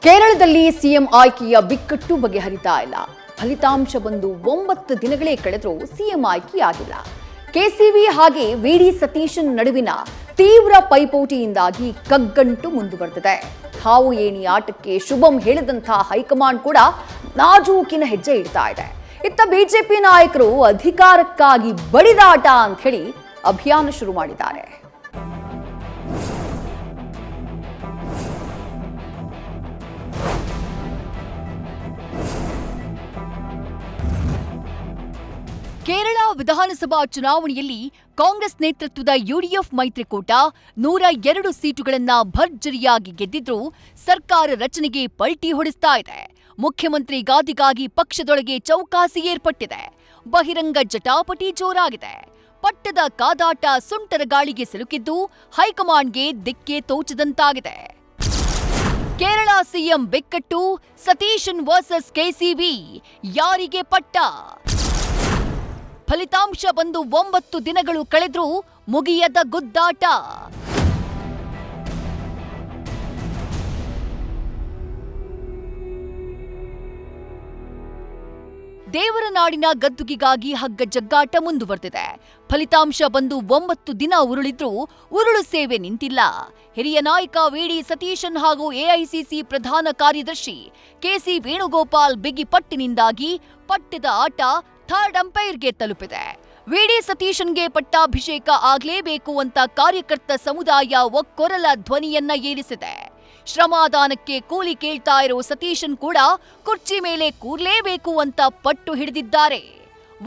ಕೇರಳದಲ್ಲಿ ಸಿಎಂ ಆಯ್ಕೆಯ ಬಿಕ್ಕಟ್ಟು ಬಗೆಹರಿತಾ ಇಲ್ಲ. ಫಲಿತಾಂಶ ಬಂದು 9 ದಿನಗಳೇ ಕಳೆದರೂ ಸಿಎಂ ಆಯ್ಕೆಯಾಗಿಲ್ಲ. ಕೆಸಿವಿ ಹಾಗೆ ವಿಡಿ ಸತೀಶನ್ ನಡುವಿನ ತೀವ್ರ ಪೈಪೋಟಿಯಿಂದಾಗಿ ಕಗ್ಗಂಟು ಮುಂದುವರೆದಿದೆ. ಹಾವು ಏಣಿ ಆಟಕ್ಕೆ ಶುಭಂ ಹೇಳಿದಂಥ ಹೈಕಮಾಂಡ್ ಕೂಡ ನಾಜೂಕಿನ ಹೆಜ್ಜೆ ಇಡ್ತಾ ಇದೆ. ಇತ್ತ ಬಿಜೆಪಿ ನಾಯಕರು ಅಧಿಕಾರಕ್ಕಾಗಿ ಬಡಿದಾಟ ಅಂತ ಹೇಳಿ ಅಭಿಯಾನ ಶುರು ಮಾಡಿದ್ದಾರೆ. ಕೇರಳ ವಿಧಾನಸಭಾ ಚುನಾವಣೆಯಲ್ಲಿ ಕಾಂಗ್ರೆಸ್ ನೇತೃತ್ವದ ಯುಡಿಎಫ್ ಮೈತ್ರಿಕೂಟ 102 ಸೀಟುಗಳನ್ನ ಭರ್ಜರಿಯಾಗಿ ಗೆದ್ದಿದ್ರೂ ಸರ್ಕಾರ ರಚನೆಗೆ ಪಲ್ಟಿ ಹೊಡೆಸ್ತಾ ಇದೆ. ಮುಖ್ಯಮಂತ್ರಿ ಗಾದಿಗಾಗಿ ಪಕ್ಷದೊಳಗೆ ಚೌಕಾಸಿ ಏರ್ಪಟ್ಟಿದೆ. ಬಹಿರಂಗ ಜಟಾಪಟಿ ಜೋರಾಗಿದೆ. ಪಟ್ಟದ ಕಾದಾಟ ಸುಂಟರ ಗಾಳಿಗೆ ಸಿಲುಕಿದ್ದು ಹೈಕಮಾಂಡ್ಗೆ ದಿಕ್ಕೆ ತೋಚದಂತಾಗಿದೆ. ಕೇರಳ ಸಿಎಂ ಬಿಕ್ಕಟ್ಟು, ಸತೀಶನ್ ವರ್ಸಸ್ ಕೆಸಿವಿ, ಯಾರಿಗೆ ಪಟ್ಟ? ಫಲಿತಾಂಶ ಬಂದು 9 ದಿನಗಳು ಕಳೆದ್ರೂ ಮುಗಿಯದ ಗುದ್ದಾಟ. ದೇವರ ನಾಡಿನ ಗದ್ದುಗೆಗಾಗಿ ಹಗ್ಗ ಜಗ್ಗಾಟ ಮುಂದುವರೆದಿದೆ. ಫಲಿತಾಂಶ ಬಂದು 9 ದಿನ ಉರುಳಿದ್ರೂ ಉರುಳು ಸೇವೆ ನಿಂತಿಲ್ಲ. ಹಿರಿಯ ನಾಯಕ ವಿಡಿ ಸತೀಶನ್ ಹಾಗೂ ಎಐಸಿಸಿ ಪ್ರಧಾನ ಕಾರ್ಯದರ್ಶಿ ಕೆಸಿ ವೇಣುಗೋಪಾಲ್ ಬಿಗಿಪಟ್ಟಿನಿಂದಾಗಿ ಪಟ್ಟದ ಆಟ ಥರ್ಡ್ ಅಂಪೈರ್ಗೆ ತಲುಪಿದೆ. ವಿಡಿ ಸತೀಶನ್ಗೆ ಪಟ್ಟಾಭಿಷೇಕ ಆಗ್ಲೇಬೇಕು ಅಂತ ಕಾರ್ಯಕರ್ತ ಸಮುದಾಯ ಒಕ್ಕೊರಲ ಧ್ವನಿಯನ್ನ ಏರಿಸಿದೆ. ಶ್ರಮದಾನಕ್ಕೆ ಕೂಲಿ ಕೇಳ್ತಾ ಇರೋ ಸತೀಶನ್ ಕೂಡ ಕುರ್ಚಿ ಮೇಲೆ ಕೂರ್ಲೇಬೇಕು ಅಂತ ಪಟ್ಟು ಹಿಡಿದಿದ್ದಾರೆ.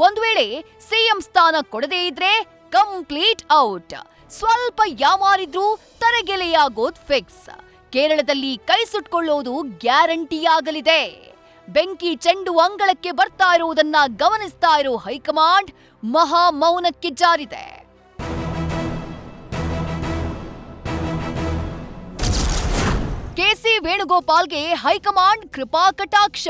ಒಂದ್ ವೇಳೆ ಸಿಎಂ ಸ್ಥಾನ ಕೊಡದೇ ಇದ್ರೆ ಕಂಪ್ಲೀಟ್ ಔಟ್. ಸ್ವಲ್ಪ ಯಾಮಾರಿದ್ರೂ ತರಗೆಲೆಯಾಗೋದ್ ಫಿಕ್ಸ್. ಕೇರಳದಲ್ಲಿ ಕೈ ಸುಟ್ಕೊಳ್ಳೋದು ಗ್ಯಾರಂಟಿಯಾಗಲಿದೆ. ಬೆಂಕಿ ಚೆಂಡು ಅಂಗಳಕ್ಕೆ ಬರ್ತಾ ಇರುವುದನ್ನ ಗಮನಿಸ್ತಾ ಇರೋ ಹೈಕಮಾಂಡ್ ಮಹಾ ಮೌನಕ್ಕೆ ಜಾರಿದೆ. ಕೆಸಿ ವೇಣುಗೋಪಾಲ್ಗೆ ಹೈಕಮಾಂಡ್ ಕೃಪಾ ಕಟಾಕ್ಷ.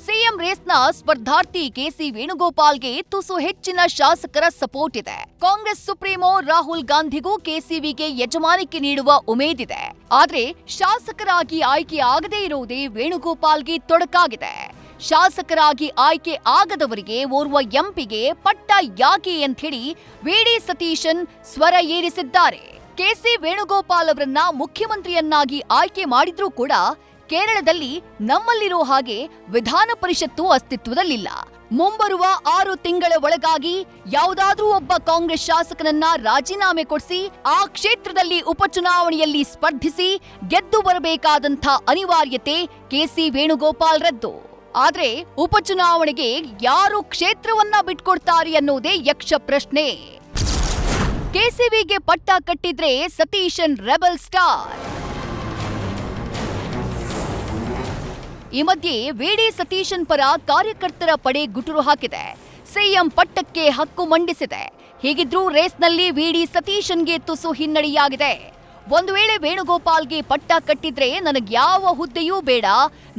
ಸಿಎಂ ರೇಸ್ನ ಸ್ಪರ್ಧಾರ್ಥಿ ಕೆಸಿ ವೇಣುಗೋಪಾಲ್ಗೆ ತುಸು ಹೆಚ್ಚಿನ ಶಾಸಕರ ಸಪೋರ್ಟ್ ಇದೆ. ಕಾಂಗ್ರೆಸ್ ಸುಪ್ರೀಮೋ ರಾಹುಲ್ ಗಾಂಧಿಗೂ ಕೆಸಿವಿಗೆ ಯಜಮಾನಿಕೆ ನೀಡುವ ಉಮೇದಿದೆ. ಆದ್ರೆ ಶಾಸಕರಾಗಿ ಆಯ್ಕೆ ಆಗದೇ ಇರುವುದೇ ವೇಣುಗೋಪಾಲ್ಗೆ ತೊಡಕಾಗಿದೆ. ಶಾಸಕರಾಗಿ ಆಯ್ಕೆ ಆಗದವರಿಗೆ ಓರ್ವ ಎಂಪಿಗೆ ಪಟ್ಟ ಯಾಕೆ ಅಂತ ಹೇಳಿ ವಿಡಿ ಸತೀಶನ್ ಸ್ವರ ಏರಿಸಿದ್ದಾರೆ. ಕೆಸಿ ವೇಣುಗೋಪಾಲ್ ಅವರನ್ನ ಮುಖ್ಯಮಂತ್ರಿಯನ್ನಾಗಿ ಆಯ್ಕೆ ಮಾಡಿದ್ರೂ ಕೂಡ ಕೇರಳದಲ್ಲಿ ನಮ್ಮಲ್ಲಿರೋ ಹಾಗೆ ವಿಧಾನ ಪರಿಷತ್ತು ಅಸ್ತಿತ್ವದಲ್ಲಿಲ್ಲ. ಮುಂಬರುವ 6 ತಿಂಗಳ ಒಳಗಾಗಿ ಯಾವುದಾದ್ರೂ ಒಬ್ಬ ಕಾಂಗ್ರೆಸ್ ಶಾಸಕನನ್ನ ರಾಜೀನಾಮೆ ಕೊಡಿಸಿ ಆ ಕ್ಷೇತ್ರದಲ್ಲಿ ಉಪಚುನಾವಣೆಯಲ್ಲಿ ಸ್ಪರ್ಧಿಸಿ ಗೆದ್ದು ಬರಬೇಕಾದಂಥ ಅನಿವಾರ್ಯತೆ ಕೆಸಿ ವೇಣುಗೋಪಾಲ್ ರದ್ದು. ಆದ್ರೆ ಉಪಚುನಾವಣೆಗೆ ಯಾರು ಕ್ಷೇತ್ರವನ್ನ ಬಿಟ್ಕೊಡ್ತಾರೆ ಅನ್ನೋದೇ ಯಕ್ಷ ಪ್ರಶ್ನೆ. ಕೆಸಿವಿಗೆ ಪಟ್ಟ ಕಟ್ಟಿದ್ರೆ ಸತೀಶನ್ ರೆಬಲ್ ಸ್ಟಾರ್. ಈ ಮಧ್ಯೆ ವಿಡಿ ಸತೀಶನ್ ಪರ ಕಾರ್ಯಕರ್ತರ ಪಡೆ ಗುಟುರು ಹಾಕಿದೆ. ಸಿಎಂ ಪಟ್ಟಕ್ಕೆ ಹಕ್ಕು ಮಂಡಿಸಿದೆ. ಹೀಗಿದ್ರೂ ರೇಸ್ನಲ್ಲಿ ವಿಡಿ ಸತೀಶನ್ಗೆ ತುಸು ಹಿನ್ನಡೆಯಾಗಿದೆ. ಒಂದು ವೇಳೆ ವೇಣುಗೋಪಾಲ್ಗೆ ಪಟ್ಟ ಕಟ್ಟಿದ್ರೆ ನನಗೆ ಯಾವ ಹುದ್ದೆಯೂ ಬೇಡ,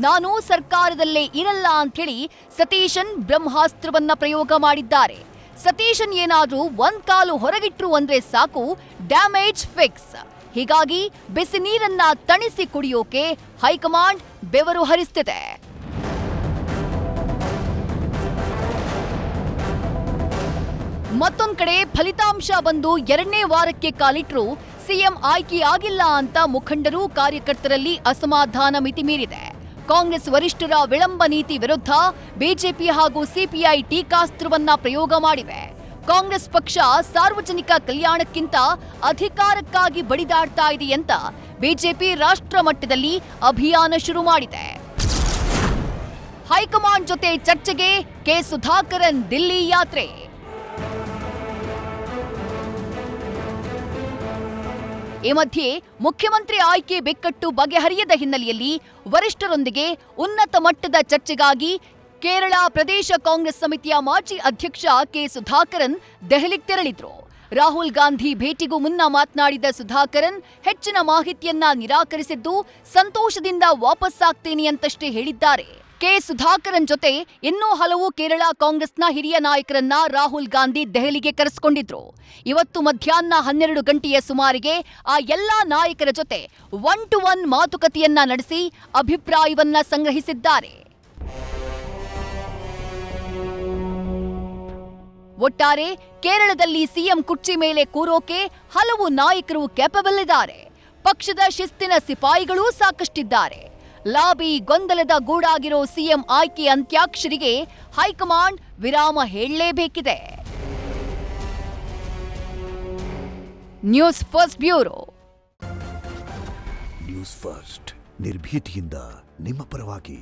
ನಾನು ಸರ್ಕಾರದಲ್ಲೇ ಇರಲ್ಲ ಅಂಥೇಳಿ ಸತೀಶನ್ ಬ್ರಹ್ಮಾಸ್ತ್ರವನ್ನ ಪ್ರಯೋಗ ಮಾಡಿದ್ದಾರೆ. ಸತೀಶನ್ ಏನಾದ್ರೂ ಒಂದ್ ಕಾಲು ಹೊರಗಿಟ್ರು ಅಂದ್ರೆ ಸಾಕು, ಡ್ಯಾಮೇಜ್ ಫಿಕ್ಸ್. ಹೀಗಾಗಿ ಬಿಸಿ ನೀರನ್ನ ತಣಿಸಿ ಕುಡಿಯೋಕೆ ಹೈಕಮಾಂಡ್ ಬೆವರು ಹರಿಸ್ತಿದೆ. ಮತ್ತೊಂದ್ ಕಡೆ ಫಲಿತಾಂಶ ಬಂದು 2ನೇ ವಾರಕ್ಕೆ ಕಾಲಿಟ್ರು ಸಿಎಂ ಆಯ್ಕೆಯಾಗಿಲ್ಲ ಅಂತ ಮುಖಂಡರು ಕಾರ್ಯಕರ್ತರಲ್ಲಿ ಅಸಮಾಧಾನ ಮಿತಿಮೀರಿದೆ. ಕಾಂಗ್ರೆಸ್ ವರಿಷ್ಠರ ವಿಳಂಬ ನೀತಿ ವಿರುದ್ಧ ಬಿಜೆಪಿ ಹಾಗೂ ಸಿಪಿಐ ಟೀಕಾಸ್ತ್ರವನ್ನ ಪ್ರಯೋಗ ಮಾಡಿವೆ. ಕಾಂಗ್ರೆಸ್ ಪಕ್ಷ ಸಾರ್ವಜನಿಕ ಕಲ್ಯಾಣಕ್ಕಿಂತ ಅಧಿಕಾರಕ್ಕಾಗಿ ಬಡಿದಾಡ್ತಾ ಇದೆ ಅಂತ ಬಿಜೆಪಿ ರಾಷ್ಟ್ರ ಮಟ್ಟದಲ್ಲಿ ಅಭಿಯಾನ ಶುರು ಮಾಡಿದೆ. ಹೈಕಮಾಂಡ್ ಜೊತೆ ಚರ್ಚೆಗೆ ಕೆ ಸುಧಾಕರನ್ ದಿಲ್ಲಿ ಯಾತ್ರೆ. ಈ ಮಧ್ಯೆ ಮುಖ್ಯಮಂತ್ರಿ ಆಯ್ಕೆ ಬಿಕ್ಕಟ್ಟು ಬಗೆಹರಿಯದ ಹಿನ್ನೆಲೆಯಲ್ಲಿ ವರಿಷ್ಠರೊಂದಿಗೆ ಉನ್ನತ ಮಟ್ಟದ ಚರ್ಚೆಗಾಗಿ ಕೇರಳ ಪ್ರದೇಶ ಕಾಂಗ್ರೆಸ್ ಸಮಿತಿಯ ಮಾಜಿ ಅಧ್ಯಕ್ಷ ಕೆ ಸುಧಾಕರನ್ ದೆಹಲಿಗೆ ತೆರಳಿದ್ರು. ರಾಹುಲ್ ಗಾಂಧಿ ಭೇಟಿಗೂ ಮುನ್ನ ಮಾತನಾಡಿದ ಸುಧಾಕರನ್ ಹೆಚ್ಚಿನ ಮಾಹಿತಿಯನ್ನ ನಿರಾಕರಿಸಿದ್ದು ಸಂತೋಷದಿಂದ ವಾಪಸ್ಸಾಗ್ತೇನೆ ಅಂತಷ್ಟೇ ಹೇಳಿದ್ದಾರೆ. ಕೆ ಸುಧಾಕರನ್ ಜೊತೆ ಇನ್ನೂ ಹಲವು ಕೇರಳ ಕಾಂಗ್ರೆಸ್ನ ಹಿರಿಯ ನಾಯಕರನ್ನ ರಾಹುಲ್ ಗಾಂಧಿ ದೆಹಲಿಗೆ ಕರೆಸಿಕೊಂಡಿದ್ರು. ಇವತ್ತು ಮಧ್ಯಾಹ್ನ 12 ಗಂಟೆಯ ಸುಮಾರಿಗೆ ಆ ಎಲ್ಲಾ ನಾಯಕರ ಜೊತೆ 1-to-1 ಮಾತುಕತೆಯನ್ನ ನಡೆಸಿ ಅಭಿಪ್ರಾಯವನ್ನ ಸಂಗ್ರಹಿಸಿದ್ದಾರೆ. ಒಟ್ಟಾರೆ ಕೇರಳದಲ್ಲಿ ಸಿಎಂ ಕುರ್ಚಿ ಮೇಲೆ ಕೂರೋಕೆ ಹಲವು ನಾಯಕರು ಕೆಪಬಲ್ ಇದ್ದಾರೆ. ಪಕ್ಷದ ಶಿಸ್ತಿನ ಸಿಪಾಯಿಗಳೂ ಸಾಕಷ್ಟಿದ್ದಾರೆ. ಲಾಬಿ ಗೊಂದಲದ ಗೂಡಾಗಿರೋ ಸಿಎಂ ಆಯ್ಕೆ ಅಂತ್ಯಾಕ್ಷರಿಗೆ ಹೈಕಮಾಂಡ್ ವಿರಾಮ ಹೇಳಲೇಬೇಕಿದೆ. News First bureau. News First ನಿರ್ಭೀತಿಯಿಂದ ನಿಮ್ಮ ಪರವಾಗಿ.